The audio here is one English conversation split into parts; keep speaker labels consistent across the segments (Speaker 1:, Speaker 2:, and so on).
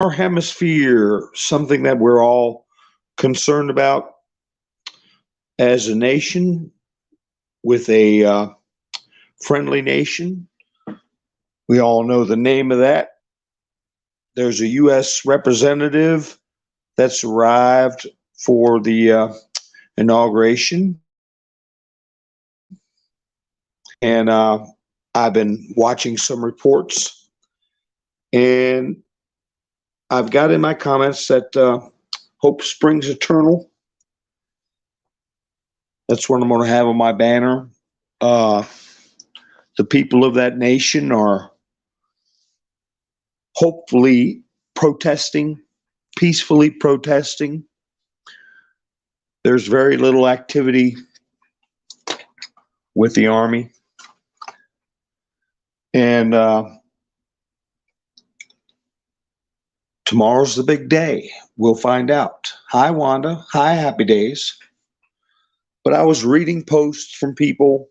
Speaker 1: Our hemisphere, something that we're all concerned about as a nation, with a friendly nation. We all know the name of that. There's a U.S. representative that's arrived for the inauguration, and I've been watching some reports, and I've got in my comments that hope springs eternal. That's what I'm going to have on my banner. Uh, the people of that nation are hopefully protesting, peacefully protesting. There's very little activity with the Army. And tomorrow's the big day. We'll find out. Hi, Wanda. Hi, Happy Days. But I was reading posts from people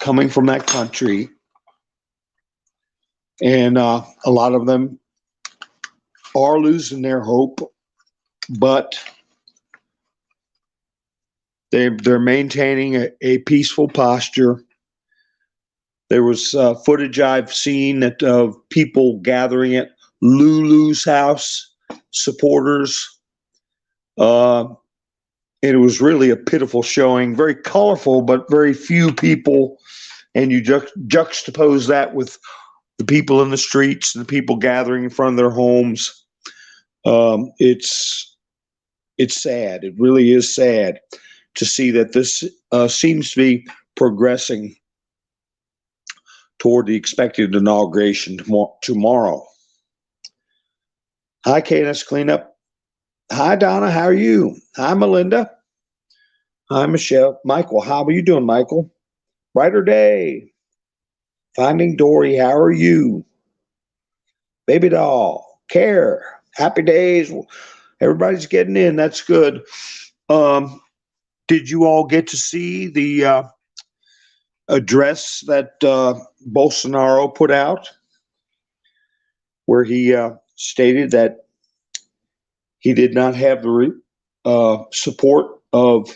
Speaker 1: coming from that country, and a lot of them are losing their hope, but they're maintaining a peaceful posture. There was footage I've seen of people gathering at Lulu's house, supporters. And it was really a pitiful showing, very colorful, but very few people. And you juxtapose that with the people in the streets and the people gathering in front of their homes. It's sad. It really is sad to see that this seems to be progressing toward the expected inauguration tomorrow. Hi, KNS Cleanup. Hi, Donna. How are you? Hi, Melinda. Hi, Michelle. Michael, how are you doing, Michael? Brighter day. Finding Dory, how are you? Baby doll. Care. Happy days. Everybody's getting in. That's good. Did you all get to see the address that Bolsonaro put out, where he stated that he did not have the support of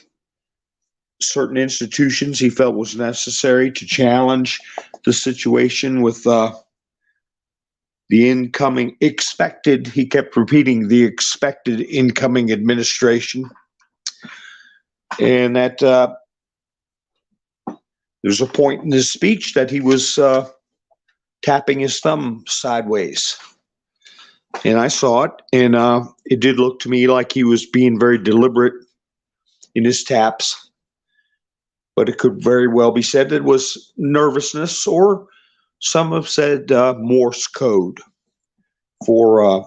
Speaker 1: certain institutions he felt was necessary to challenge the situation with the incoming expected, he kept repeating, the expected incoming administration. And that there's a point in his speech that he was tapping his thumb sideways. And I saw it, and it did look to me like he was being very deliberate in his taps. But it could very well be said that it was nervousness, or some have said Morse code. For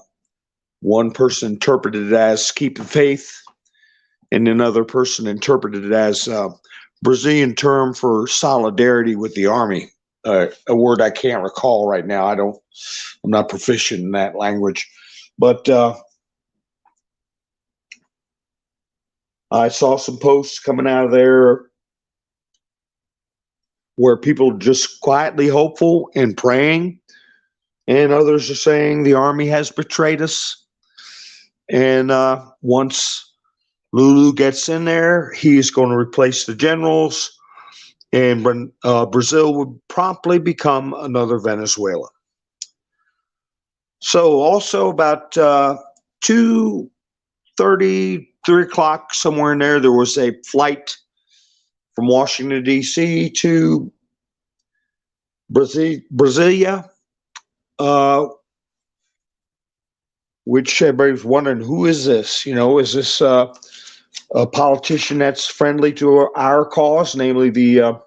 Speaker 1: one person interpreted it as keep the faith, and another person interpreted it as a Brazilian term for solidarity with the army, a word I can't recall right now. I'm not proficient in that language, but I saw some posts coming out of there where people just quietly hopeful and praying, and others are saying the army has betrayed us. And once Lulu gets in there, he's going to replace the generals, and Brazil would promptly become another Venezuela. So also about 2:30, 3 o'clock, somewhere in there was a flight from Washington, D.C. to Brasilia, which everybody's wondering, who is this? Is this a politician that's friendly to our cause, namely the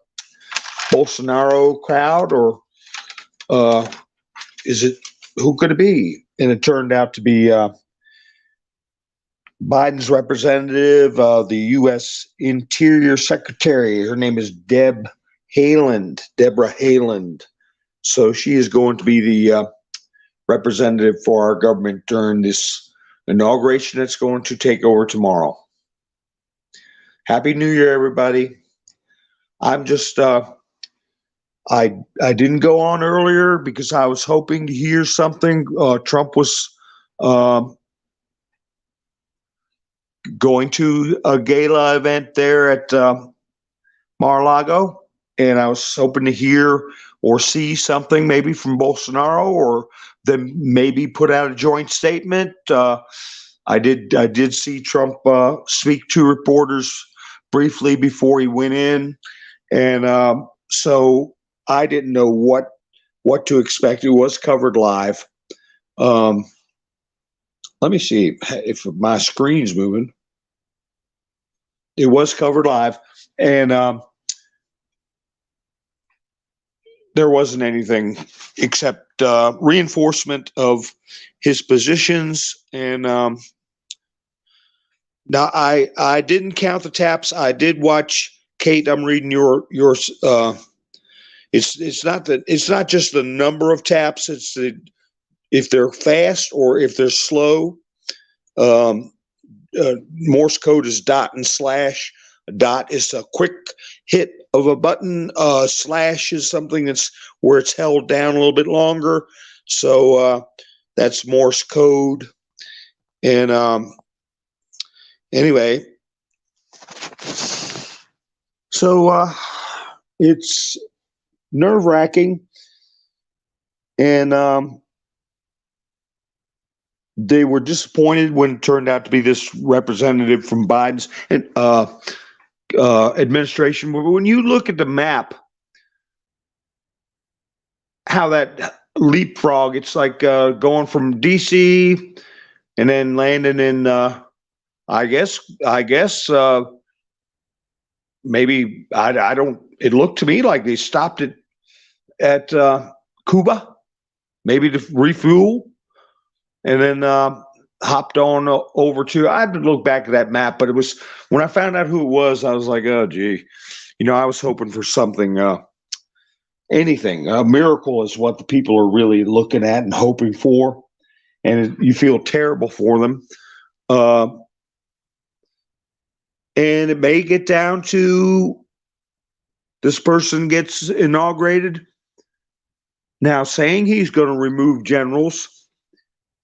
Speaker 1: Bolsonaro crowd, or is it, who could it be? And it turned out to be Biden's representative, the U.S. Interior Secretary. Her name is Deborah Haaland. So she is going to be the representative for our government during this inauguration that's going to take over tomorrow. Happy New Year, everybody. I'm just I didn't go on earlier because I was hoping to hear something. Trump was um, going to a gala event there at Mar-a-Lago, and I was hoping to hear or see something maybe from Bolsonaro, or them maybe put out a joint statement. I did see Trump speak to reporters briefly before he went in, and so I didn't know what to expect. It was covered live. Um, Let me see if my screen's moving. It was covered live, and there wasn't anything except reinforcement of his positions. And now I didn't count the taps. I did watch Kate. I'm reading your it's not just the number of taps. It's if they're fast or if they're slow. Um, Morse code is dot and slash. A dot is a quick hit of a button. Slash is something that's where it's held down a little bit longer. So that's Morse code. And anyway, so it's nerve wracking. And they were disappointed when it turned out to be this representative from Biden's administration. But when you look at the map, how that leapfrog, it's like going from DC and then landing in, I guess, maybe, I don't, it looked to me like they stopped it at Cuba, maybe to refuel, and then hopped on over to, I had to look back at that map, but it was, when I found out who it was, I was like, oh, gee, I was hoping for something, anything. A miracle is what the people are really looking at and hoping for, and you feel terrible for them. And it may get down to this person gets inaugurated. Now, saying he's going to remove generals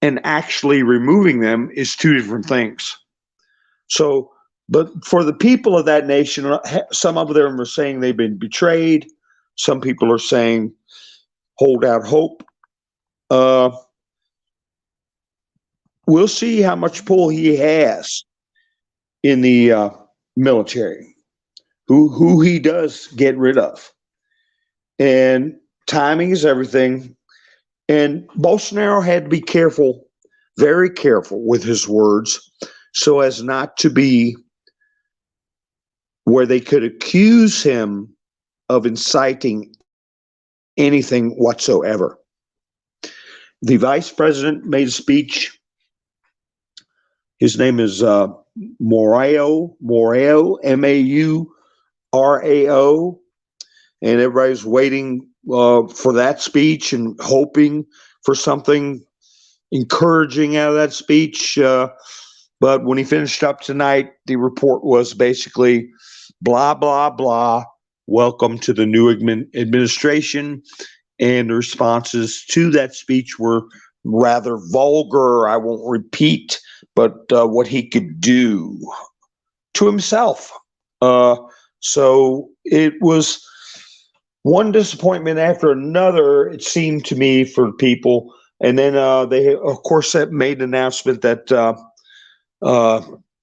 Speaker 1: and actually removing them is two different things. So, but for the people of that nation, some of them are saying they've been betrayed. Some people are saying hold out hope. We'll see how much pull he has in the military, who he does get rid of. And timing is everything. And Bolsonaro had to be careful, very careful with his words, so as not to be where they could accuse him of inciting anything whatsoever. The vice president made a speech. His name is Maurao, Maurao, and everybody's waiting for that speech and hoping for something encouraging out of that speech. But when he finished up tonight, the report was basically blah, blah, blah. Welcome to the new administration. And the responses to that speech were rather vulgar. I won't repeat, but what he could do to himself. So it was one disappointment after another, it seemed to me, for people. And then they, of course, made an announcement that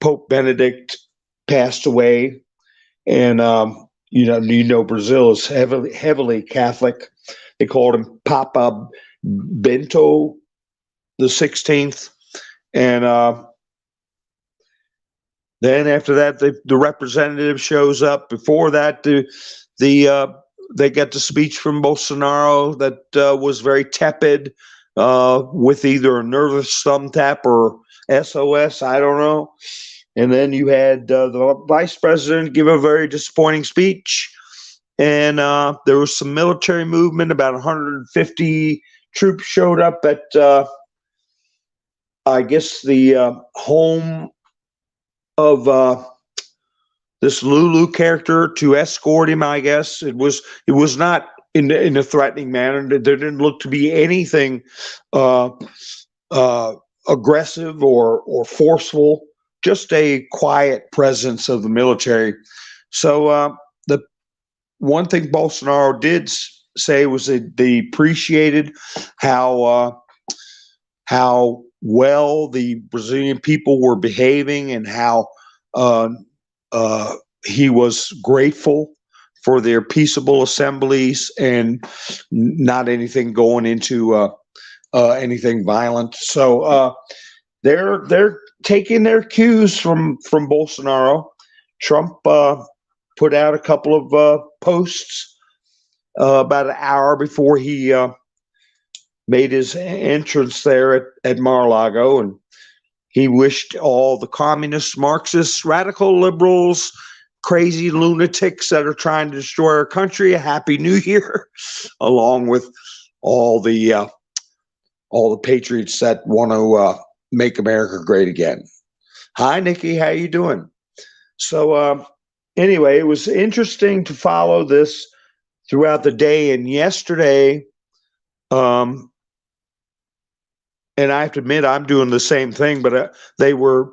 Speaker 1: Pope Benedict passed away. And, Brazil is heavily Catholic. They called him Papa Bento the 16th. And then after that, the representative shows up. Before that, they got the speech from Bolsonaro that was very tepid, with either a nervous thumb tap or SOS, I don't know. And then you had the vice president give a very disappointing speech. And there was some military movement. About 150 troops showed up at, I guess, the home of this Lulu character to escort him. I guess it was not in a threatening manner. There didn't look to be anything uh, aggressive or forceful. Just a quiet presence of the military. So the one thing Bolsonaro did say was that they appreciated how well the Brazilian people were behaving and how uh, he was grateful for their peaceable assemblies and not anything going into anything violent. So they're taking their cues from Bolsonaro. Trump put out a couple of posts about an hour before he made his entrance there at Mar-a-Lago, and he wished all the communists, Marxists, radical liberals, crazy lunatics that are trying to destroy our country a happy new year, along with all the patriots that want to make America great again. Hi, Nikki, how you doing? So anyway, it was interesting to follow this throughout the day, and yesterday, and I have to admit, I'm doing the same thing, but they were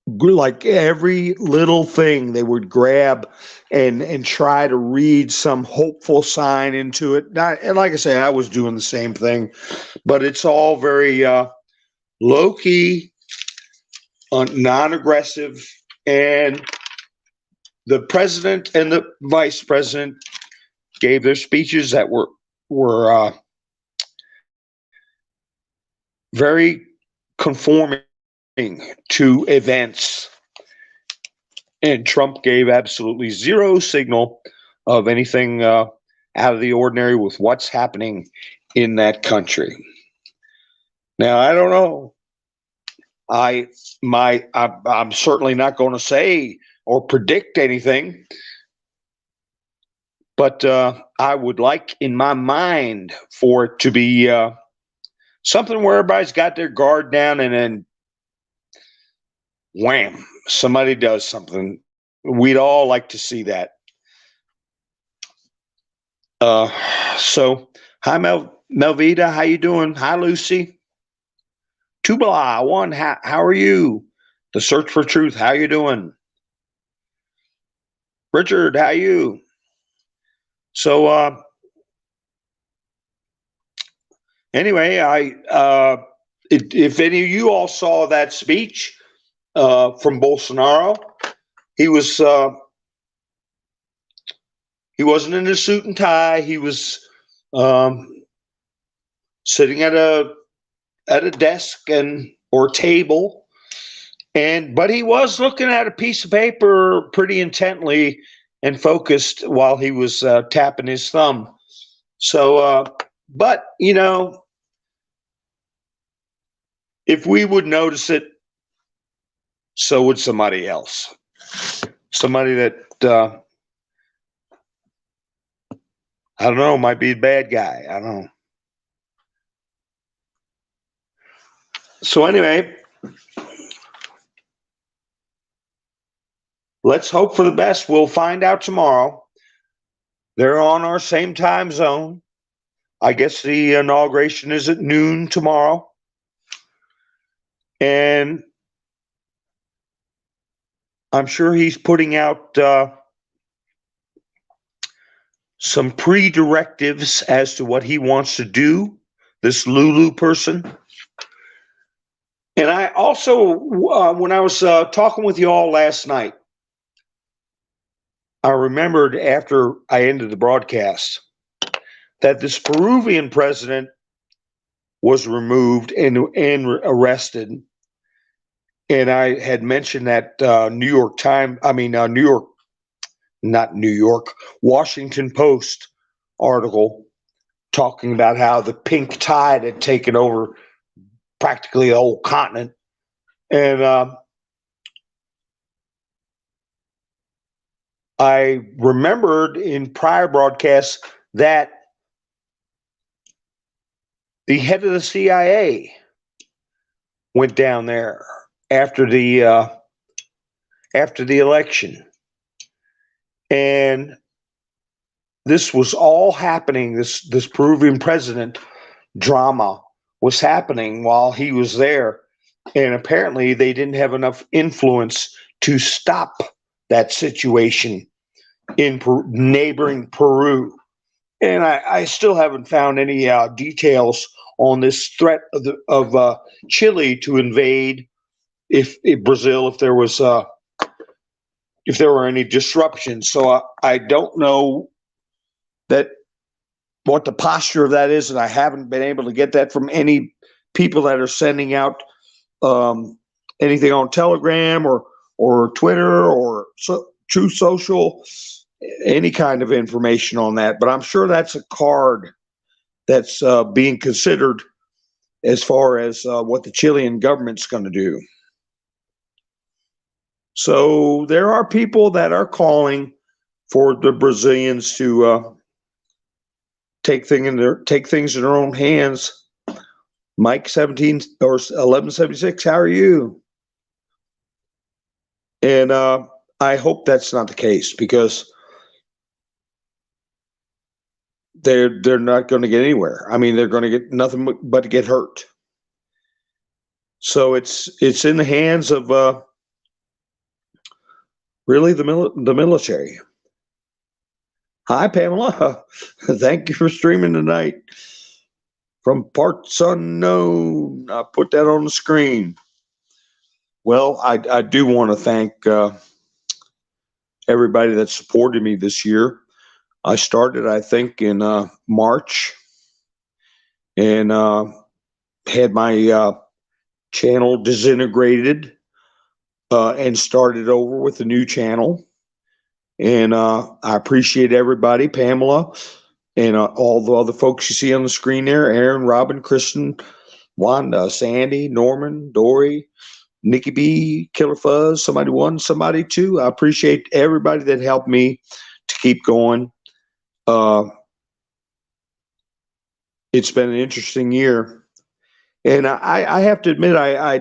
Speaker 1: like every little thing they would grab and try to read some hopeful sign into it. And like I say, I was doing the same thing, but it's all very low key, non-aggressive, and the president and the vice president gave their speeches that were very conforming to events, and Trump gave absolutely zero signal of anything out of the ordinary with what's happening in that country. Now, I don't know. I'm certainly not going to say or predict anything, but I would like in my mind for it to be something where everybody's got their guard down, and then wham, somebody does something. We'd all like to see that. So hi, Melvita, how you doing? Hi, Lucy. Tubala one, how are you? The Search for Truth, how you doing? Richard, how you? So anyway, if any of you all saw that speech from Bolsonaro, he wasn't in a suit and tie. He was sitting at a desk or table, but he was looking at a piece of paper pretty intently and focused while he was tapping his thumb. So, but if we would notice it, so would somebody else. Somebody that I don't know, might be a bad guy. I don't know. So anyway, let's hope for the best. We'll find out tomorrow. They're on our same time zone. I guess the inauguration is at noon tomorrow. And I'm sure he's putting out some pre-directives as to what he wants to do, this Lulu person. And I also, when I was talking with you all last night, I remembered after I ended the broadcast that this Peruvian president was removed and arrested. And I had mentioned that Washington Post article talking about how the pink tide had taken over practically the whole continent. And I remembered in prior broadcasts that the head of the CIA went down there after the election, and this was all happening. This Peruvian president drama was happening while he was there, and apparently they didn't have enough influence to stop that situation in neighboring Peru. And I still haven't found any details on this threat of Chile to invade if Brazil, if there were any disruptions. So I don't know that what the posture of that is, and I haven't been able to get that from any people that are sending out anything on Telegram or Twitter or True Social, any kind of information on that. But I'm sure that's a card that's being considered as far as what the Chilean government's going to do. So there are people that are calling for the Brazilians to take things in their own hands. Mike 17 or 1176, how are you? And I hope that's not the case, because they're not going to get anywhere. I mean, they're going to get nothing but to get hurt. So it's in the hands of really the military. Hi, Pamela. Thank you for streaming tonight from parts unknown. I put that on the screen. Well, I do want to thank everybody that supported me this year. I started, I think, in March, and had my channel disintegrated and started over with a new channel. And I appreciate everybody, Pamela, and all the other folks you see on the screen there: Aaron, Robin, Kristen, Wanda, Sandy, Norman, Dory, Nikki B, Killer Fuzz, somebody one, somebody two. I appreciate everybody that helped me to keep going. It's been an interesting year. And I have to admit, I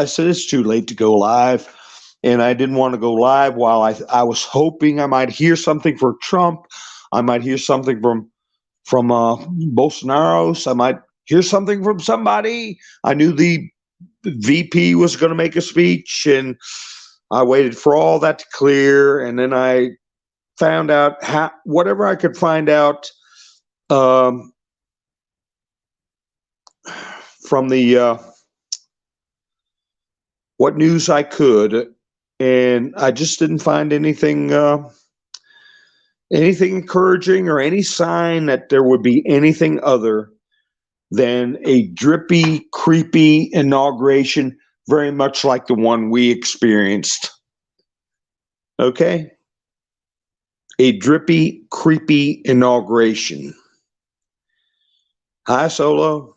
Speaker 1: said it's too late to go live. And I didn't want to go live while I was hoping I might hear something for Trump. I might hear something from Bolsonaro. I might hear something from somebody. I knew the VP was going to make a speech, and I waited for all that to clear. And then I found out whatever I could find out from the what news I could, and I just didn't find anything encouraging or any sign that there would be anything other than a drippy, creepy inauguration, very much like the one we experienced. Okay? A drippy, creepy inauguration. Hi, Solo.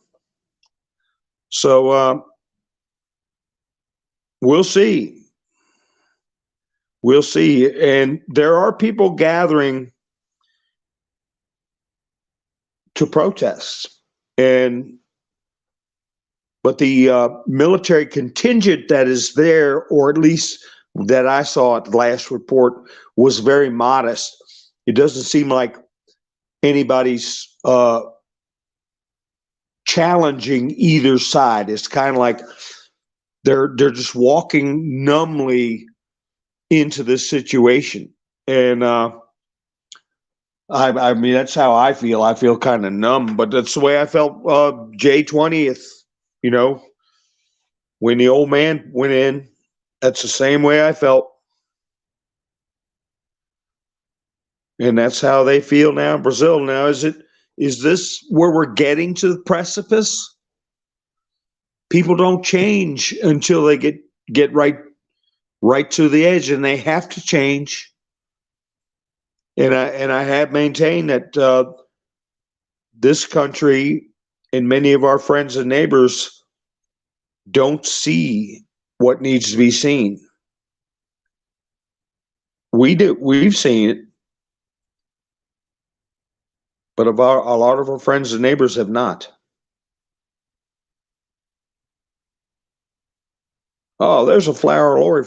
Speaker 1: So we'll see. We'll see. And there are people gathering to protest. But the military contingent that is there, or at least that I saw at the last report, was very modest. It doesn't seem like anybody's challenging either side. It's kind of like they're just walking numbly into this situation. And I mean, that's how I feel. I feel kind of numb, but that's the way I felt J20th, when the old man went in. That's the same way I felt. And that's how they feel now in Brazil. Now, is this where we're getting to the precipice? People don't change until they get right to the edge, and they have to change. And I have maintained that this country and many of our friends and neighbors don't see what needs to be seen. We do. We've seen it. But a lot of our friends and neighbors have not. Oh, there's a flower, Lori.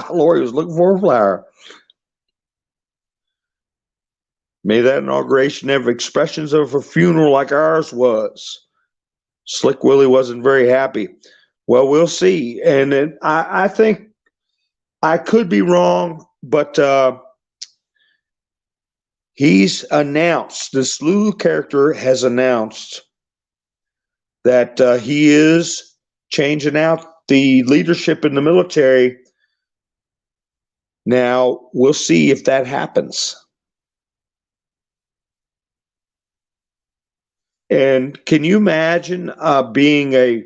Speaker 1: Lori was looking for a flower. May that inauguration have expressions of a funeral like ours was. Slick Willie wasn't very happy. Well, we'll see. And I think I could be wrong, but he's announced, this Lulu character has announced that he is changing out the leadership in the military. Now, we'll see if that happens. And can you imagine being a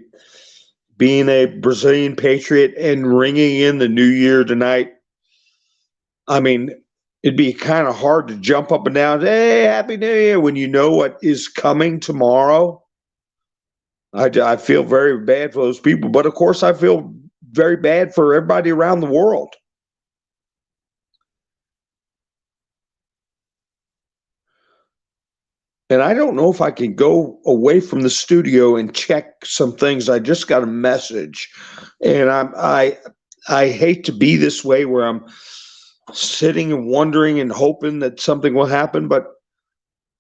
Speaker 1: Brazilian patriot and ringing in the new year tonight? I mean, it'd be kind of hard to jump up and down, hey, Happy New Year, when you know what is coming tomorrow. I feel very bad for those people, but of course I feel very bad for everybody around the world. And I don't know if I can go away from the studio and check some things. I just got a message, and I hate to be this way where I'm sitting and wondering and hoping that something will happen, but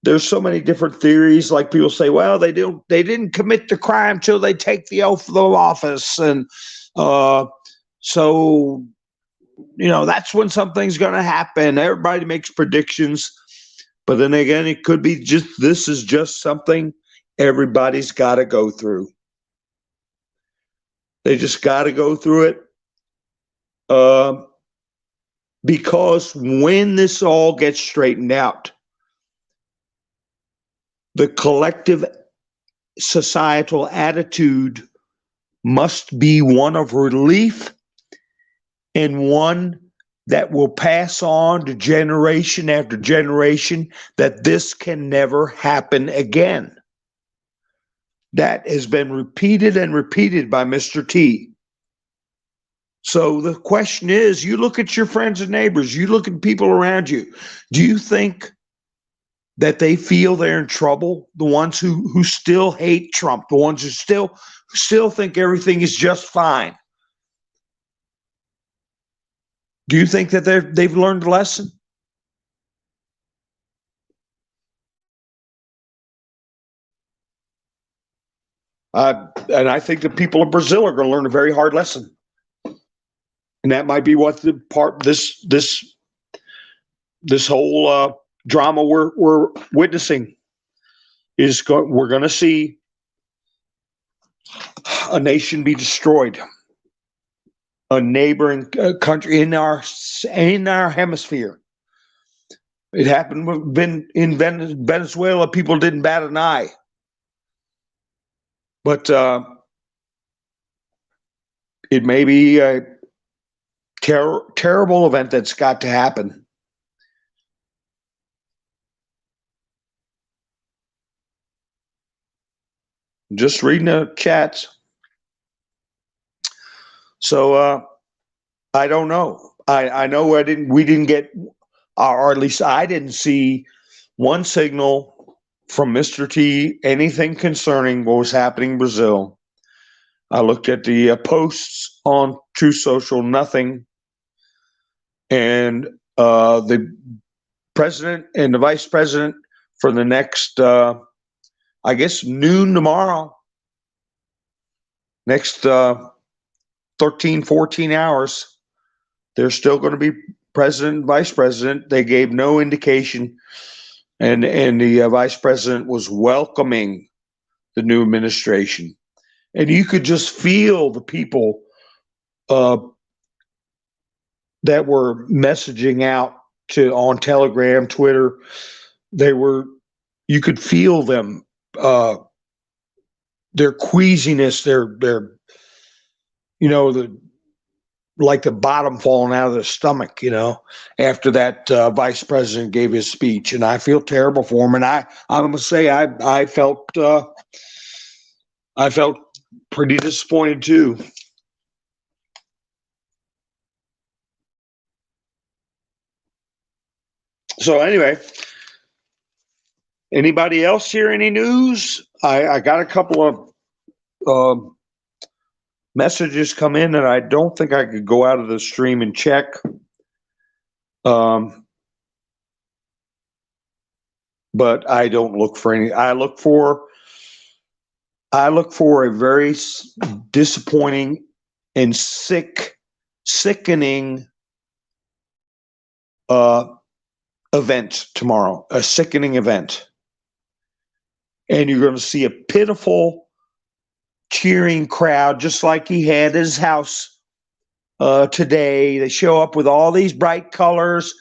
Speaker 1: there's so many different theories. Like people say, well, they didn't commit the crime till they take the oath of office, and so that's when something's going to happen. Everybody makes predictions. But then again, it could be this is just something everybody's got to go through. They just got to go through it. Because when this all gets straightened out, the collective societal attitude must be one of relief and one that will pass on to generation after generation, that this can never happen again. That has been repeated and repeated by Mr. T. So the question is, you look at your friends and neighbors, you look at people around you, do you think that they feel they're in trouble? The ones who still hate Trump, the ones who still think everything is just fine. Do you think that they've learned a lesson? And I think the people of Brazil are going to learn a very hard lesson, and that might be what the part this whole drama we're witnessing is. We're going to see a nation be destroyed, a neighboring country in our hemisphere. It happened in Venezuela. People didn't bat an eye, but it may be a terrible event that's got to happen. Just reading the chats. So I don't know. I know we didn't get, or at least I didn't see one signal from Mr. T, anything concerning what was happening in Brazil. I looked at the posts on True Social, nothing. And the president and the vice president for the next, I guess, noon tomorrow, next 13, 14 hours, they're still going to be president and vice president. They gave no indication. And the vice president was welcoming the new administration. And you could just feel the people that were messaging out on Telegram, Twitter. You could feel them, their queasiness, their like the bottom falling out of their stomach, after that vice president gave his speech. And I feel terrible for him. And I'm going to say I felt pretty disappointed too. So anyway, anybody else hear any news? I got a couple of messages come in that I don't think I could go out of the stream and check. but I don't look for any. I look for a very disappointing and sickening event tomorrow. A sickening event, and you're going to see a pitiful, cheering crowd, just like he had at his house today. They show up with all these bright colors,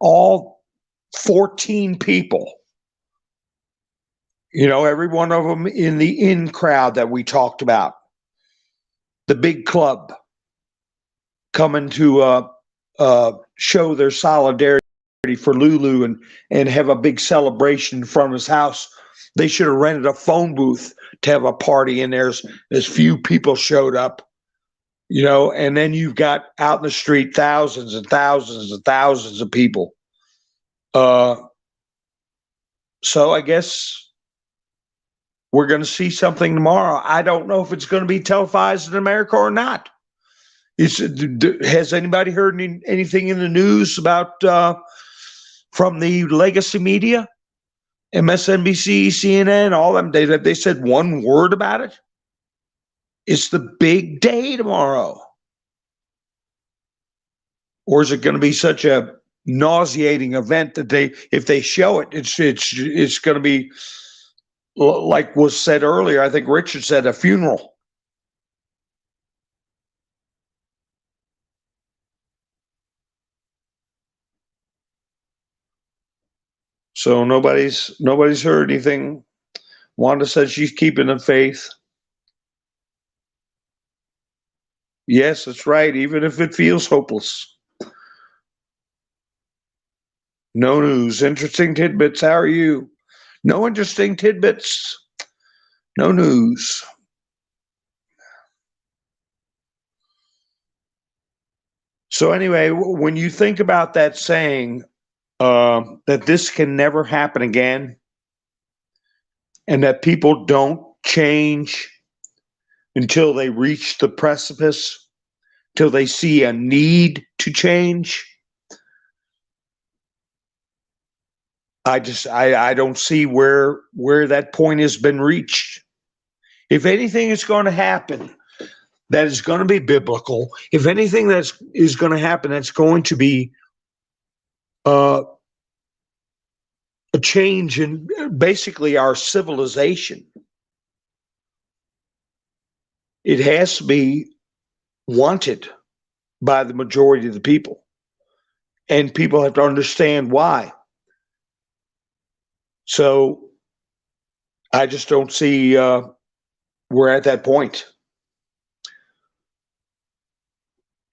Speaker 1: all 14 people. Every one of them in the in crowd that we talked about. The big club coming to show their solidarity for Lulu and have a big celebration in front of his house. They should have rented a phone booth to have a party in there as few people showed up. And then you've got out in the street thousands and thousands and thousands of people. So I guess we're going to see something tomorrow. I don't know if it's going to be televised in America or not. Has anybody heard anything in the news about from the legacy media, MSNBC, CNN, all of them? They said one word about it. It's the big day tomorrow. Or is it going to be such a nauseating event that if they show it, it's going to be like was said earlier. I think Richard said a funeral. So nobody's heard anything. Wanda said she's keeping the faith. Yes, that's right, even if it feels hopeless. No news. Interesting tidbits. How are you? No interesting tidbits. No news. So anyway, when you think about that saying, that this can never happen again, and that people don't change until they reach the precipice, till they see a need to change, I don't see where that point has been reached. If anything is going to happen that is going to be biblical, if anything is going to happen that's going to be a change in basically our civilization, it has to be wanted by the majority of the people. And people have to understand why. So I just don't see we're at that point.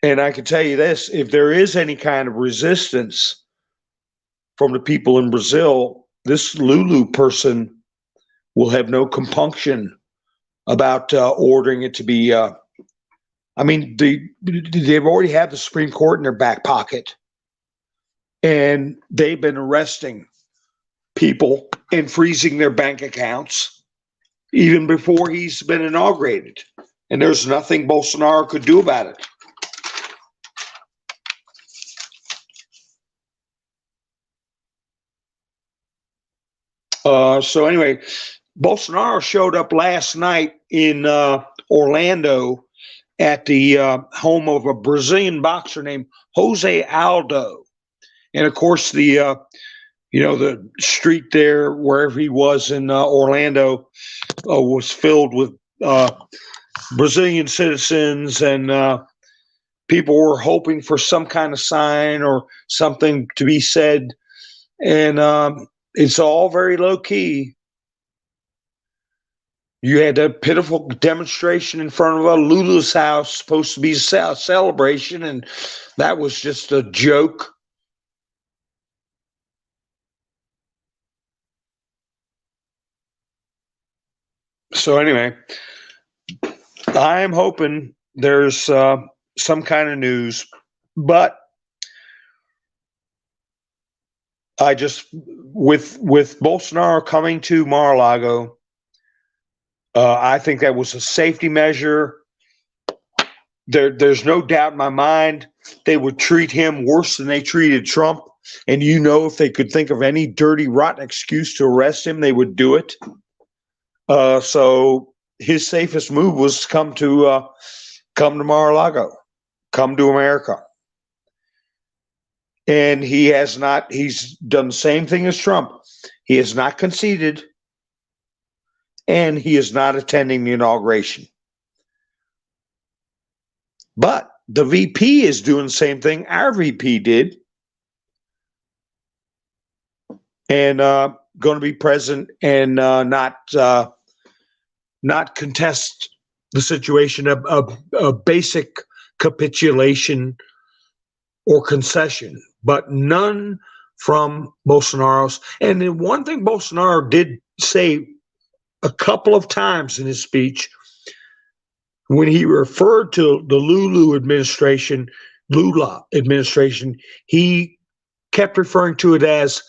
Speaker 1: And I can tell you this, if there is any kind of resistance from the people in Brazil, this Lulu person will have no compunction about ordering it to be. They've already had the Supreme Court in their back pocket, and they've been arresting people and freezing their bank accounts even before he's been inaugurated. And there's nothing Bolsonaro could do about it. So anyway, Bolsonaro showed up last night in Orlando at the home of a Brazilian boxer named Jose Aldo. And of course, the street there, wherever he was in Orlando, was filled with Brazilian citizens, and people were hoping for some kind of sign or something to be said. And it's all very low key. You had a pitiful demonstration in front of a Lulu's house, supposed to be a celebration, and that was just a joke. So anyway, I am hoping there's some kind of news, but I just, with Bolsonaro coming to Mar-a-Lago, I think that was a safety measure. There's no doubt in my mind they would treat him worse than they treated Trump And if they could think of any dirty, rotten excuse to arrest him, they would do it. So his safest move was come to Mar-a-Lago, come to America. And he's done the same thing as Trump. He has not conceded, and he is not attending the inauguration. But the VP is doing the same thing our VP did, and going to be present and not contest the situation of basic capitulation or concession, but none from Bolsonaro's. And then one thing Bolsonaro did say a couple of times in his speech, when he referred to the Lula administration, he kept referring to it as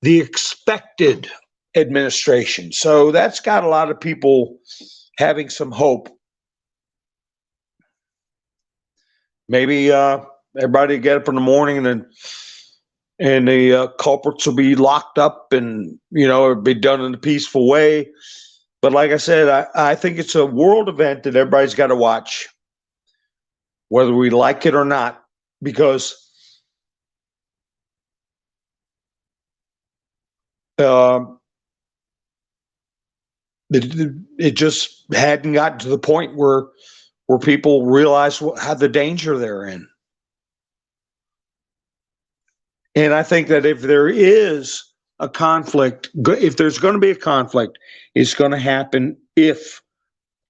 Speaker 1: the expected administration. So that's got a lot of people having some hope. Maybe everybody get up in the morning and the culprits will be locked up, and it'll be done in a peaceful way. But like I said, I think it's a world event that everybody's got to watch, whether we like it or not, because it just hadn't gotten to the point where people realize how the danger they're in. And I think that if there is a conflict, if there's going to be a conflict, it's going to happen if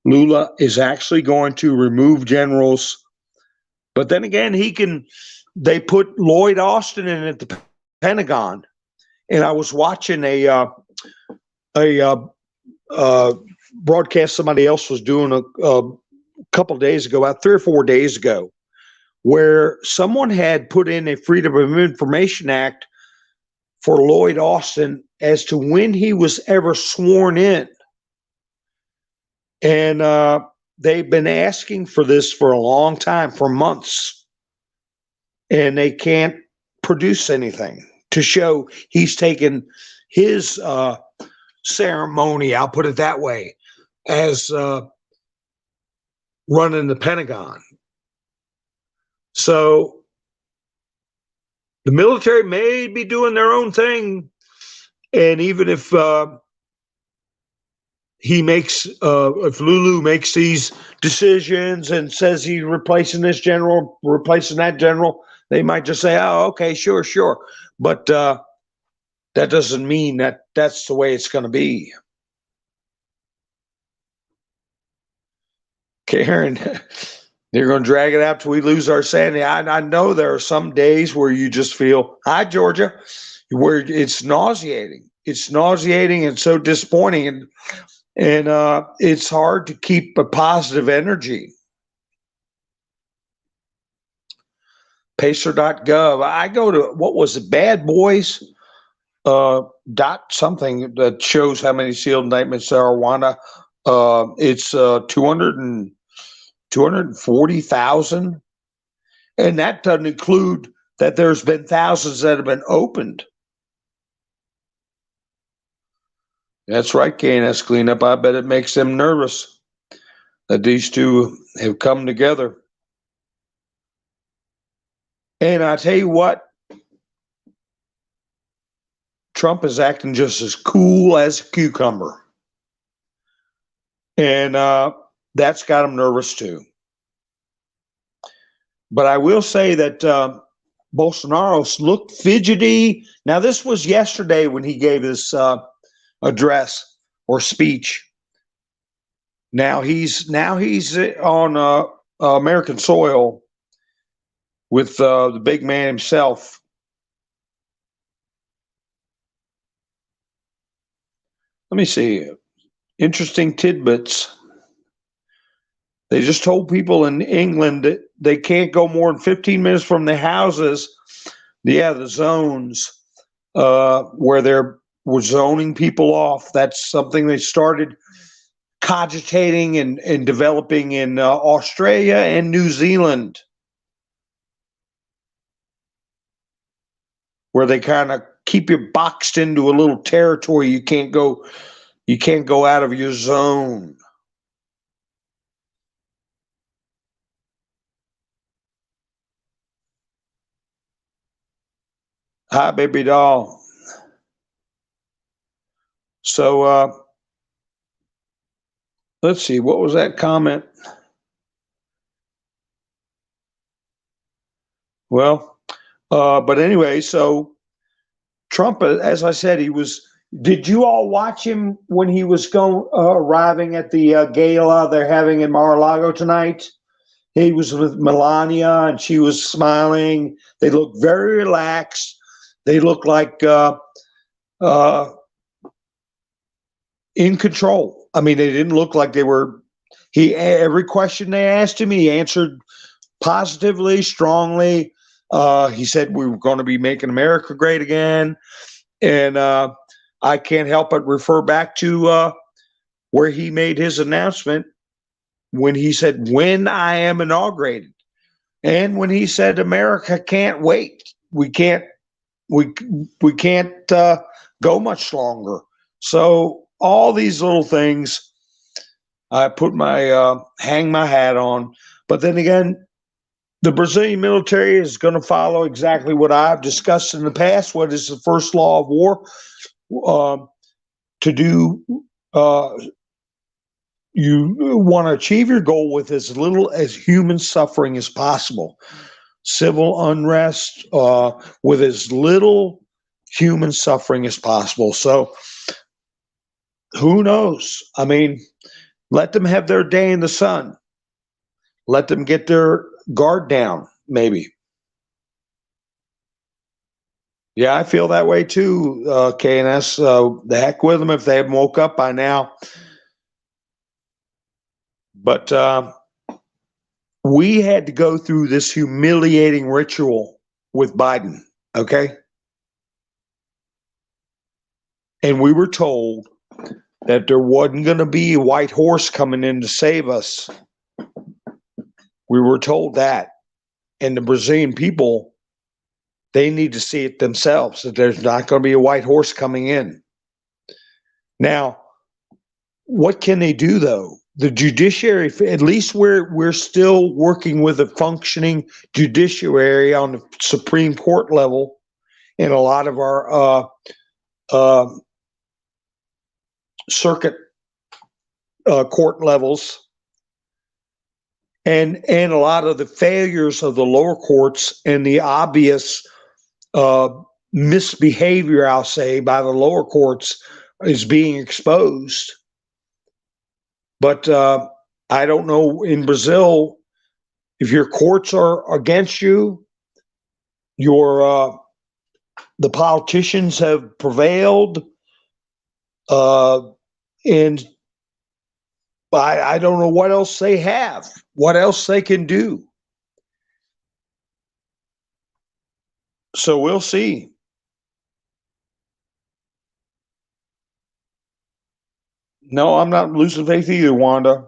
Speaker 1: Lula is actually going to remove generals. But then again, they put Lloyd Austin in at the Pentagon. And I was watching a broadcast somebody else was doing a couple of days ago, about 3 or 4 days ago, where someone had put in a Freedom of Information Act for Lloyd Austin as to when he was ever sworn in. And they've been asking for this for a long time, for months, and they can't produce anything to show he's taken his ceremony, I'll put it that way, as running the Pentagon. So the military may be doing their own thing, and even if if Lulu makes these decisions and says he's replacing this general, replacing that general, they might just say, "Oh, okay, sure." But that doesn't mean that that's the way it's going to be. Karen, they're going to drag it out till we lose our sanity. I know there are some days where you just feel, hi, Georgia, where it's nauseating. It's nauseating and so disappointing. And it's hard to keep a positive energy. Pacer.gov. I go to, what was it, Bad Boys? Dot something that shows how many sealed indictments there are. Wanda, it's 240,000, and that doesn't include that there's been thousands that have been opened. That's right, KNS Cleanup. I bet it makes them nervous that these two have come together. And I tell you what, Trump is acting just as cool as a cucumber. And that's got him nervous too. But I will say that Bolsonaro looked fidgety. Now, this was yesterday when he gave his address or speech. Now he's on American soil with the big man himself. Let me see. Interesting tidbits. They just told people in England that they can't go more than 15 minutes from their houses. Yeah, the zones where they're zoning people off. That's something they started cogitating and developing in Australia and New Zealand. where they kind of keep you boxed into a little territory. You can't go out of your zone. Hi, baby doll. So let's see, what was that comment? Well, but anyway, so Trump, as I said, he was. Did you all watch him when he was arriving at the gala they're having in Mar-a-Lago tonight? He was with Melania, and she was smiling. They looked very relaxed. They looked like in control. I mean, they didn't look like they were. Every question they asked him, he answered positively, strongly. He said we were going to be making America great again, and I can't help but refer back to where he made his announcement when he said, "When I am inaugurated," and when he said, "America can't wait. We can't go much longer." So all these little things, I put my hang my hat on. But then again, the Brazilian military is going to follow exactly what I've discussed in the past. What is the first law of war? To do, you want to achieve your goal with as little as human suffering as possible. Civil unrest with as little human suffering as possible. So who knows? I mean, let them have their day in the sun. Let them get their guard down, maybe. Yeah, I feel that way too, KNS. The heck with them if they haven't woke up by now. But we had to go through this humiliating ritual with Biden, okay? And we were told that there wasn't going to be a white horse coming in to save us. We were told that. And the Brazilian people, they need to see it themselves, that there's not going to be a white horse coming in. Now, what can they do, though? The judiciary, at least we're still working with a functioning judiciary on the Supreme Court level in a lot of our circuit court levels. And a lot of the failures of the lower courts and the obvious misbehavior, I'll say, by the lower courts is being exposed. But I don't know in Brazil, if your courts are against you, the politicians have prevailed, and I don't know what else they have, what else they can do. So we'll see. No, I'm not losing faith either, Wanda.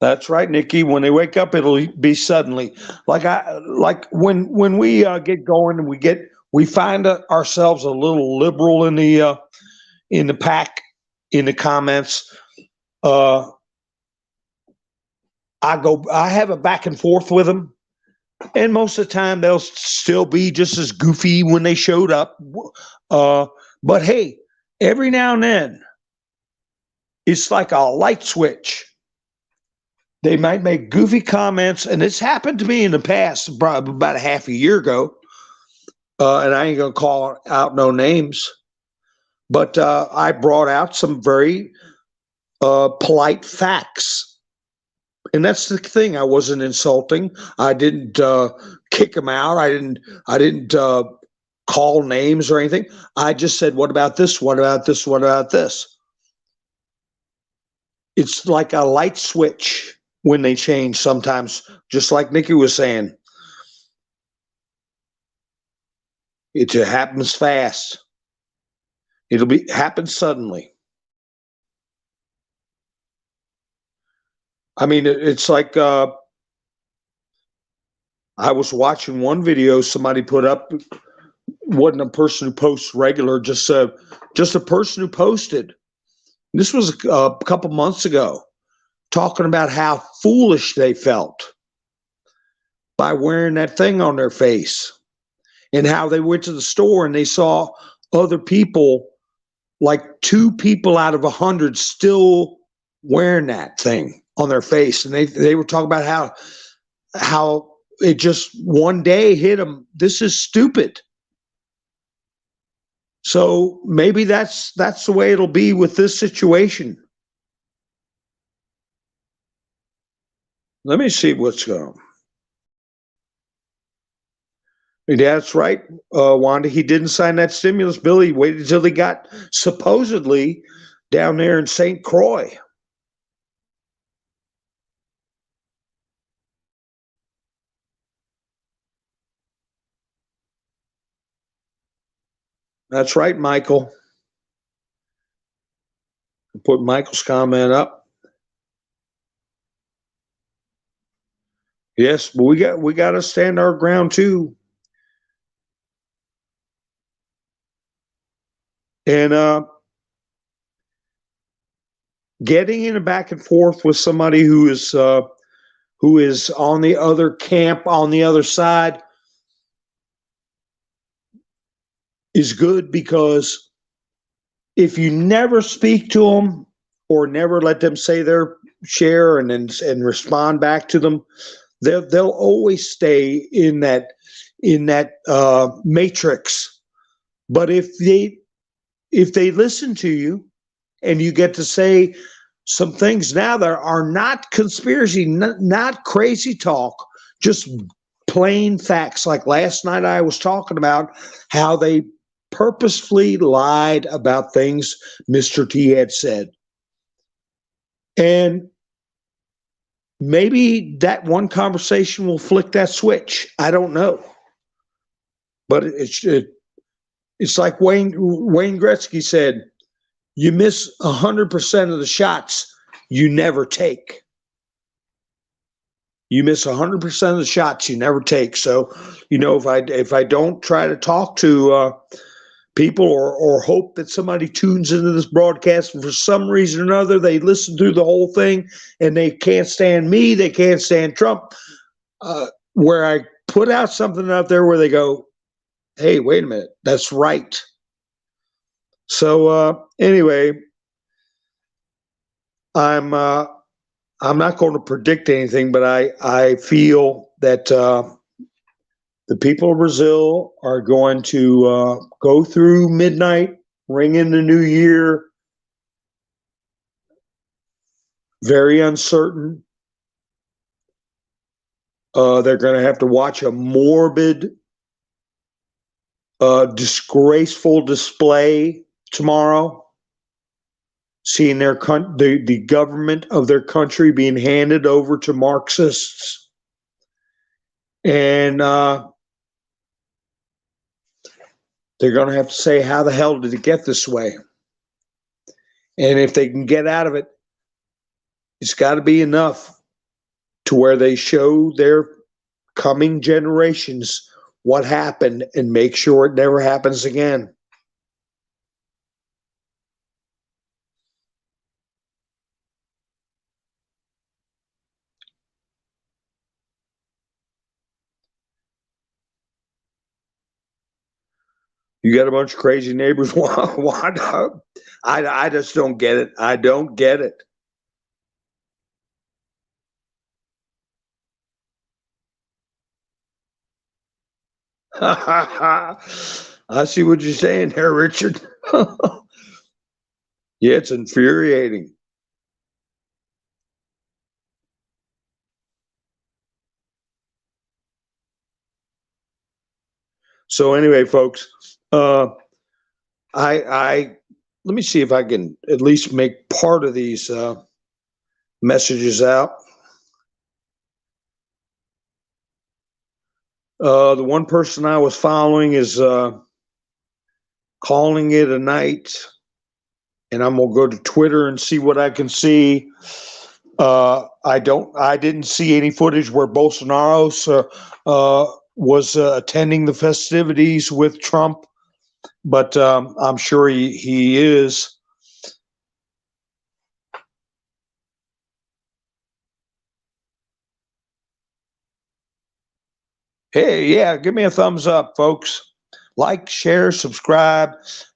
Speaker 1: That's right, Nikki. When they wake up, it'll be suddenly. Like when we get going and we find ourselves a little liberal in the pack, in the comments. I have a back and forth with them, and most of the time they'll still be just as goofy when they showed up. But hey, every now and then, it's like a light switch. They might make goofy comments, and it's happened to me in the past, probably about a half a year ago. And I ain't gonna call out no names, but I brought out some very polite facts, and that's the thing. I wasn't insulting. I didn't kick them out. I didn't call names or anything. I just said, "What about this? What about this? What about this?" It's like a light switch when they change sometimes, just like Nikki was saying. It happens fast. It'll happen suddenly. I mean, it's like I was watching one video somebody put up. Wasn't a person who posts regular, just a person who posted. This was a couple months ago, talking about how foolish they felt by wearing that thing on their face, and how they went to the store and they saw other people, like 2 people out of 100, still wearing that thing on their face, and they were talking about how it just one day hit them. This is stupid. So maybe that's the way it'll be with this situation. Let me see what's going on. That's right, Wanda. He didn't sign that stimulus bill. He waited until he got supposedly down there in St. Croix. That's right, Michael. Put Michael's comment up. Yes, but we got to stand our ground too. And getting in a back and forth with somebody who is on the other camp, on the other side, is good, because if you never speak to them or never let them say their share and respond back to them, they'll always stay in that matrix. But if they listen to you and you get to say some things now that are not conspiracy, not crazy talk, just plain facts. Like last night I was talking about how they purposefully lied about things Mr. T had said. And maybe that one conversation will flick that switch. I don't know. But it's like Wayne Gretzky said, you miss 100% of the shots you never take. You miss 100% of the shots you never take. So, if I don't try to talk to people or hope that somebody tunes into this broadcast and for some reason or another they listen through the whole thing and they can't stand me, they can't stand Trump, where I put out something out there where they go, hey, wait a minute, that's right. So anyway, I'm not going to predict anything, but I feel that the people of Brazil are going to go through midnight, ring in the new year, very uncertain. They're going to have to watch a morbid, disgraceful display tomorrow, seeing the government of their country being handed over to Marxists. And they're going to have to say, how the hell did it get this way? And if they can get out of it, it's got to be enough to where they show their coming generations what happened and make sure it never happens again. You got a bunch of crazy neighbors. I just don't get it. I don't get it. I see what you're saying there, Richard. Yeah, it's infuriating. So anyway, folks, I let me see if I can at least make part of these messages out. The one person I was following is calling it a night, and I'm gonna go to Twitter and see what I can see. I didn't see any footage where Bolsonaro was attending the festivities with Trump, but I'm sure he is. Hey, yeah, give me a thumbs up, folks. Like, share, subscribe.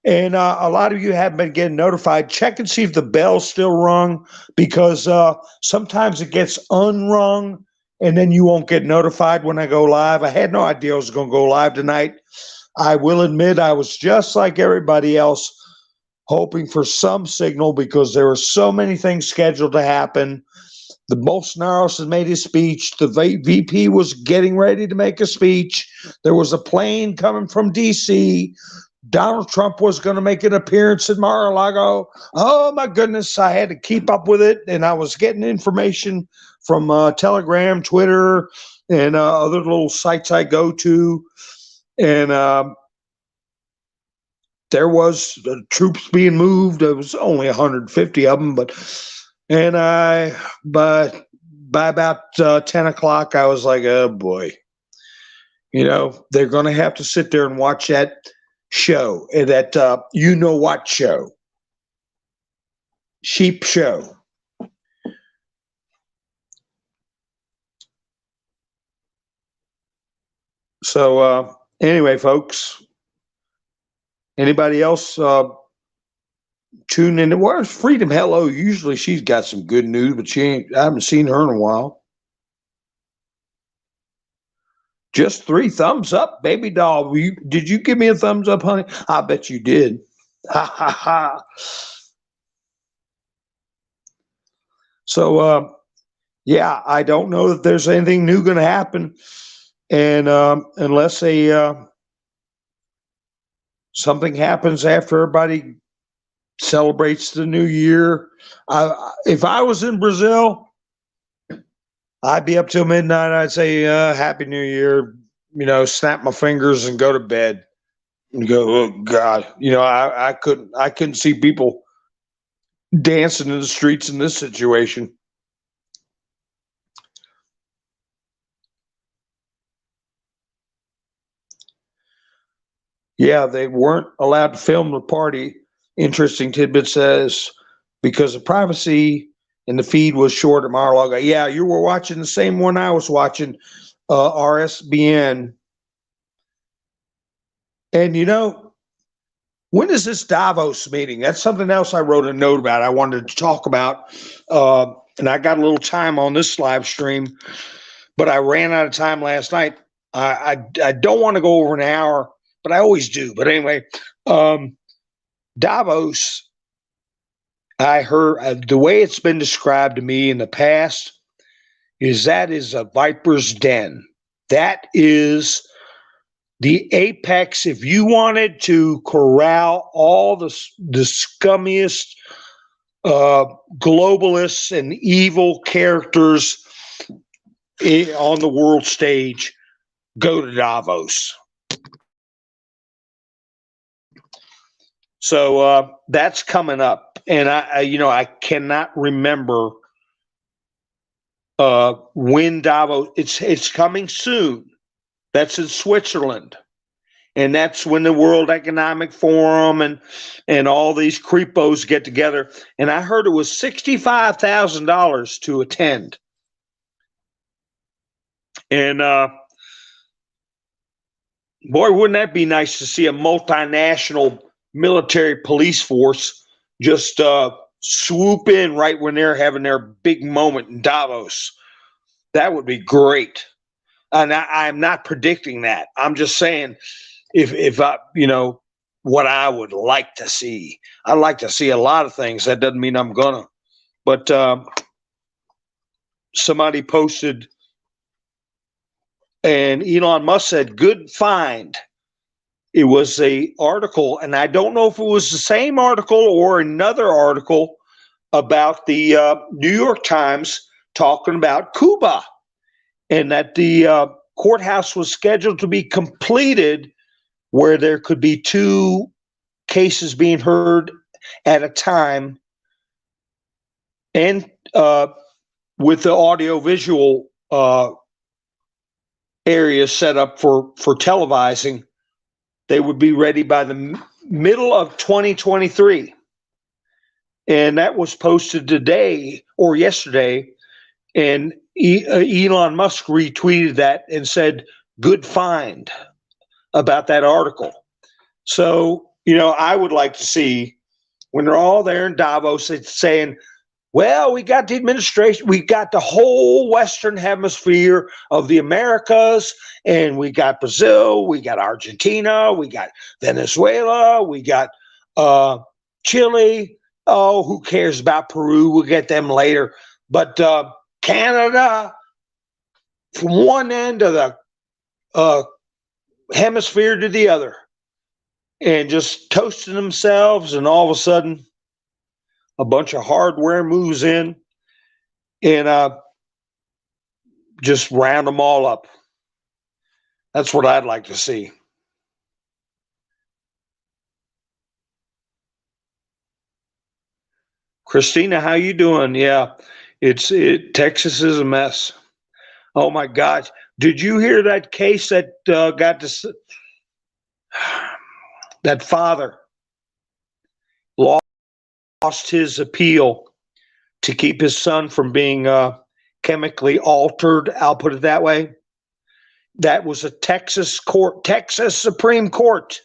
Speaker 1: And a lot of you have been getting notified. Check and see if the bell's still rung, because sometimes it gets unrung and then you won't get notified when I go live. I had no idea I was going to go live tonight. I will admit I was just like everybody else, hoping for some signal because there were so many things scheduled to happen. The Bolsonaro has made his speech. The VP was getting ready to make a speech. There was a plane coming from D.C. Donald Trump was going to make an appearance in Mar-a-Lago. Oh, my goodness. I had to keep up with it, and I was getting information from Telegram, Twitter, and other little sites I go to. And there was troops being moved. There was only 150 of them, but by about 10 o'clock, I was like, oh boy, they're going to have to sit there and watch that show, that you know what show, sheep show. So anyway, folks, anybody else tune in? Where's Freedom? Hello. Usually she's got some good news, but I haven't seen her in a while. Just 3 thumbs up, baby doll. Did you give me a thumbs up, honey? I bet you did. Ha ha ha. So yeah, I don't know that there's anything new going to happen, and unless something happens after everybody celebrates the new year. If I was in Brazil, I'd be up till midnight. I'd say Happy New Year, snap my fingers and go to bed and go, oh God, I couldn't see people dancing in the streets in this situation. Yeah, they weren't allowed to film the party. Interesting tidbit says, because of privacy and the feed was short at Mar-a-Lago. Yeah, you were watching the same one I was watching, RSBN. And when is this Davos meeting? That's something else I wrote a note about. I wanted to talk about, and I got a little time on this live stream, but I ran out of time last night. I don't want to go over an hour, but I always do. But anyway, Davos, I heard the way it's been described to me in the past is that is a viper's den. That is the apex. If you wanted to corral all the scummiest globalists and evil characters on the world stage, go to Davos. So that's coming up, and I cannot remember when Davos. It's coming soon. That's in Switzerland, and that's when the World Economic Forum and all these creepos get together. And I heard it was $65,000 to attend. And boy, wouldn't that be nice to see a multinational military police force just swoop in right when they're having their big moment in Davos. That would be great. And I'm not predicting that. I'm just saying if I, what I would like to see. I'd like to see a lot of things. That doesn't mean I'm gonna. But somebody posted, and Elon Musk said, good find. It was a article, and I don't know if it was the same article or another article about the New York Times talking about Cuba, and that the courthouse was scheduled to be completed where there could be 2 cases being heard at a time. And with the audio visual areas set up for televising, they would be ready by the middle of 2023. And that was posted today or yesterday. And Elon Musk retweeted that and said, good find about that article. So, I would like to see when they're all there in Davos, it's saying, well, we got the administration, we got the whole Western hemisphere of the Americas, and we got Brazil, we got Argentina, we got Venezuela, we got Chile. Oh, who cares about Peru? We'll get them later. But Canada, from one end of the hemisphere to the other, and just toasting themselves, and all of a sudden, a bunch of hardware moves in and just round them all up. That's what I'd like to see. Christina, how you doing? Yeah, Texas is a mess. Oh my gosh. Did you hear that case that got this? That father lost his appeal to keep his son from being chemically altered. I'll put it that way. That was a Texas Supreme Court.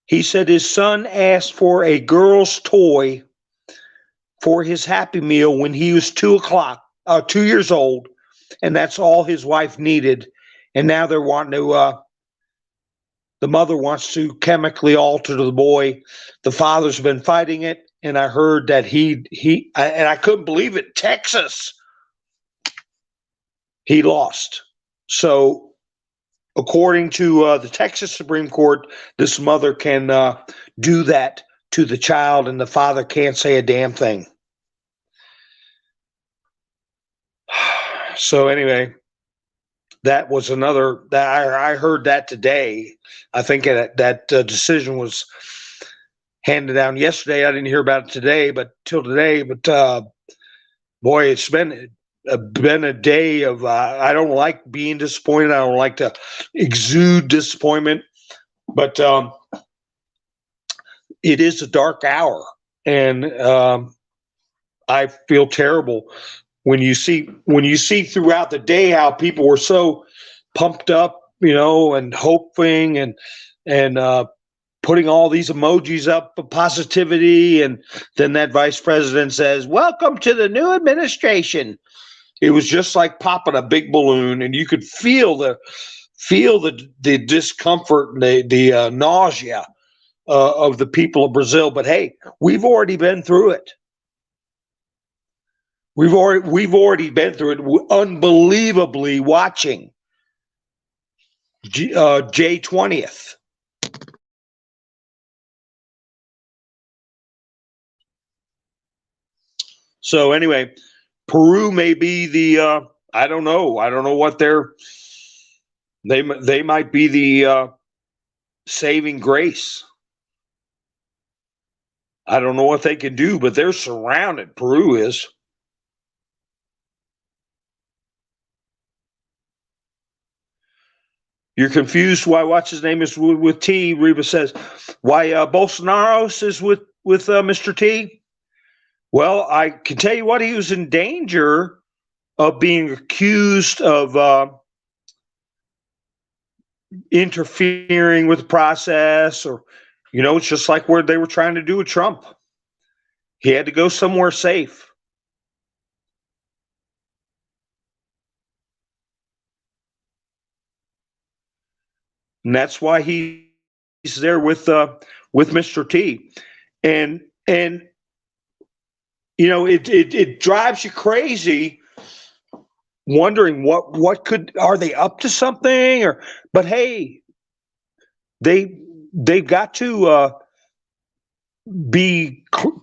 Speaker 1: He said his son asked for a girl's toy for his Happy Meal when he was 2 years old, and that's all his wife needed. And now they're wanting to. The mother wants to chemically alter the boy. The father's been fighting it, and I heard that and I couldn't believe it. Texas, he lost. So, according to the Texas Supreme Court, this mother can do that to the child, and the father can't say a damn thing. So anyway, that was another. I heard that today. I think that decision was handed down yesterday. I didn't hear about it today, but till today. But boy, it's been a day of. I don't like being disappointed. I don't like to exude disappointment, but it is a dark hour, and I feel terrible when you see throughout the day how people were so pumped up, and hoping and putting all these emojis up of positivity, and then that vice president says, "Welcome to the new administration." It was just like popping a big balloon, and you could feel the discomfort and the nausea of the people of Brazil. But hey, we've already been through it. We've already been through it, unbelievably watching J20th. So anyway, Peru may be the I don't know what they might be the saving grace. I don't know what they can do, but they're surrounded. Peru is. You're confused why what's his name is with T. Reba says why Bolsonaro is with Mr. T. Well, I can tell you what, he was in danger of being accused of interfering with the process, or it's just like where they were trying to do with Trump. He had to go somewhere safe. And that's why he's there with Mr. T. And it drives you crazy wondering what are they up to something, but hey, they've got to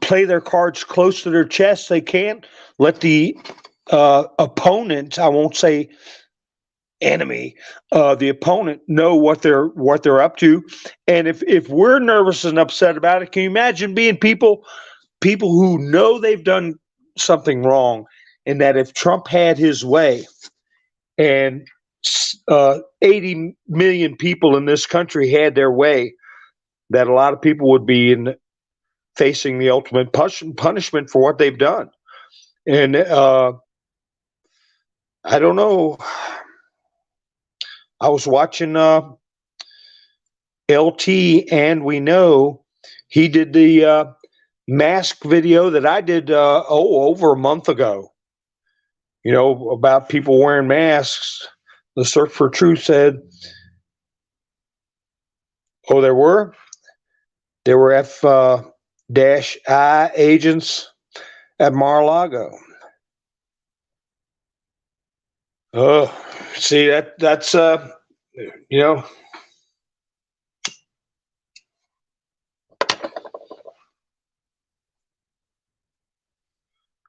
Speaker 1: play their cards close to their chest. They can't let the opponent, I won't say enemy, the opponent, know what they're up to. And if we're nervous and upset about it, can you imagine being people who know they've done something wrong, and that if Trump had his way and 80 million people in this country had their way, that a lot of people would be facing the ultimate punishment for what they've done. And I don't know. I was watching LT, and we know he did the mask video that I did over a month ago. About people wearing masks. The Search for Truth said, there were F-I agents at Mar-a-Lago. See, that's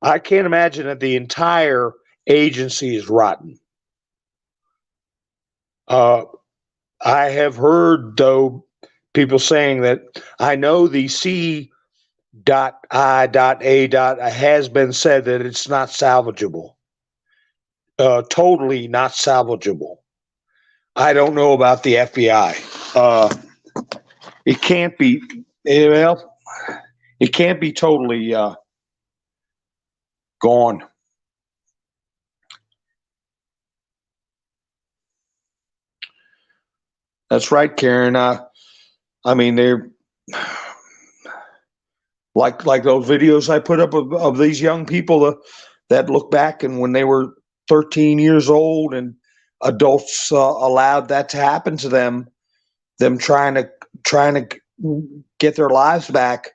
Speaker 1: I can't imagine that the entire agency is rotten. I have heard, though, people saying that I know the C.I.A. has been said that it's not salvageable. Totally not salvageable. I don't know about the FBI. It can't be. Well, it can't be totally gone. That's right, Karen. I mean, they're like those videos I put up of these young people that look back and when they were 13 years old and adults allowed that to happen to them trying to get their lives back.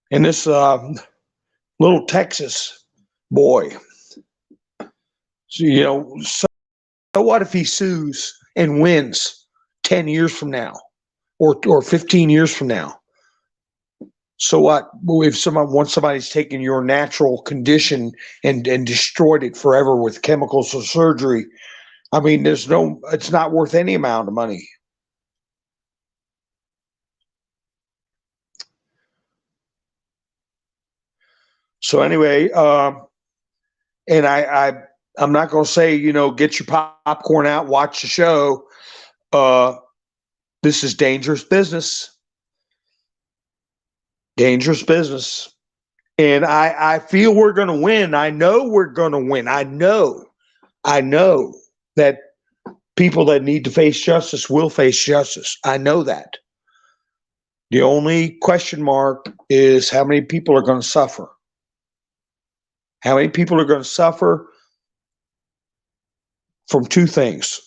Speaker 1: And this little Texas boy, so, so what if he sues and wins 10 years from now or 15 years from now? So what if somebody's taken your natural condition and destroyed it forever with chemicals or surgery? I mean, it's not worth any amount of money. So anyway, and I'm not going to say, get your popcorn out, watch the show. This is dangerous business. Dangerous business. And I feel we're going to win. I know we're going to win. I know that people that need to face justice will face justice. I know that. The only question mark is how many people are going to suffer. How many people are going to suffer from two things?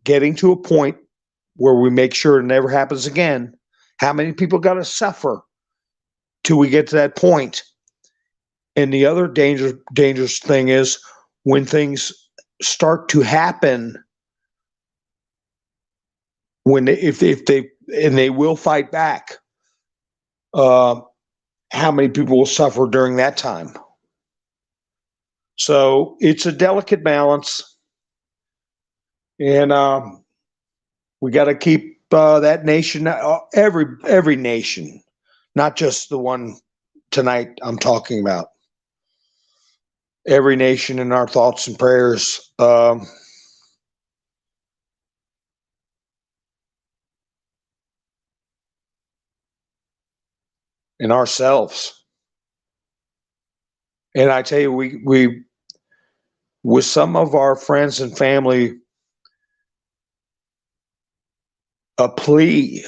Speaker 1: Getting to a point where we make sure it never happens again. How many people got to suffer till we get to that point? And the other dangerous thing is when things start to happen, if they will fight back, how many people will suffer during that time? So it's a delicate balance, and we got to keep that nation, every nation, not just the one tonight I'm talking about. Every nation in our thoughts and prayers. And ourselves. And I tell you, we with some of our friends and family, a plea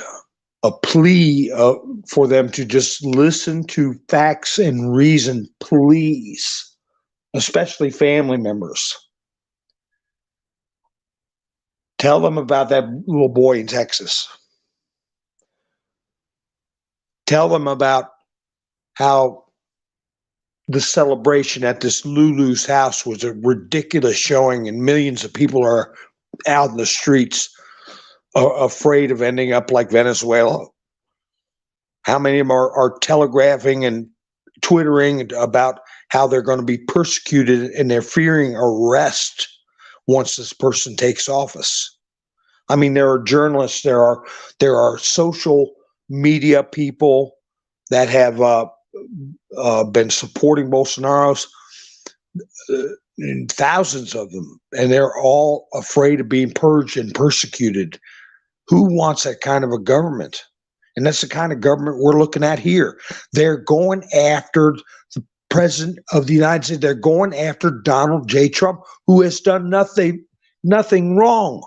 Speaker 1: for them to just listen to facts and reason, please, especially family members. Tell them about that little boy in Texas. Tell them about how the celebration at this Lulu's house was a ridiculous showing, and millions of people are out in the streets afraid of ending up like Venezuela. How many of them are telegraphing and twittering about how they're going to be persecuted and they're fearing arrest once this person takes office? I mean, there are journalists, there are social media people that have been supporting Bolsonaro's, thousands of them, and they're all afraid of being purged and persecuted. Who wants that kind of a government? And that's the kind of government we're looking at here. They're going after the president of the United States. They're going after Donald J. Trump, who has done nothing wrong.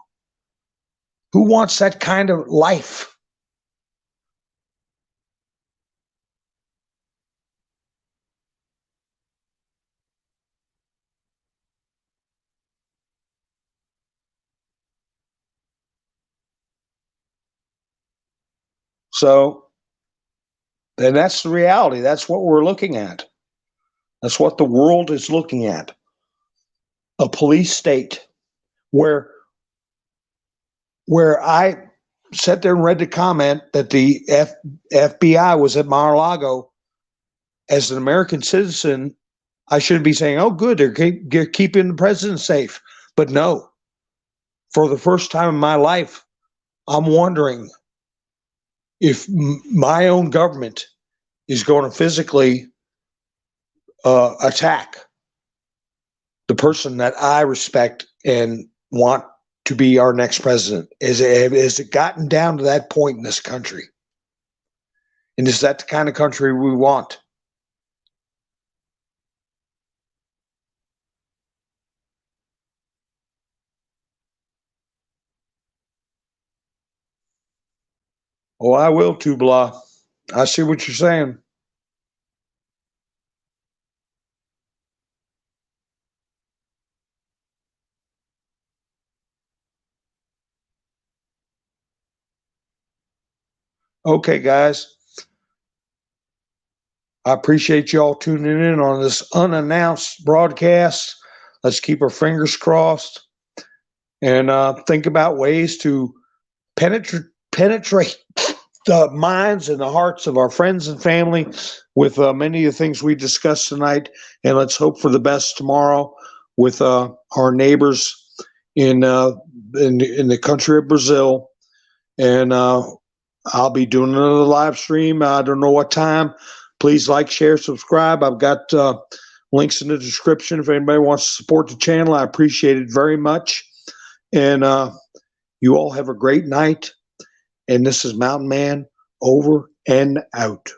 Speaker 1: Who wants that kind of life? So, and that's the reality. That's what we're looking at. That's what the world is looking at. A police state where I sat there and read the comment that the FBI was at Mar-a-Lago. As an American citizen, I should be saying, oh, good, they're keeping the president safe. But no, for the first time in my life, I'm wondering if my own government is going to physically attack the person that I respect and want to be our next president. Has it gotten down to that point in this country? And is that the kind of country we want? Oh, I will too, blah. I see what you're saying. Okay, guys. I appreciate y'all tuning in on this unannounced broadcast. Let's keep our fingers crossed and think about ways to penetrate the minds and the hearts of our friends and family with many of the things we discussed tonight. And let's hope for the best tomorrow with our neighbors in the country of Brazil. And I'll be doing another live stream. I don't know what time. Please like, share, subscribe. I've got links in the description if anybody wants to support the channel. I appreciate it very much. And you all have a great night. And this is Mountain Man, over and out.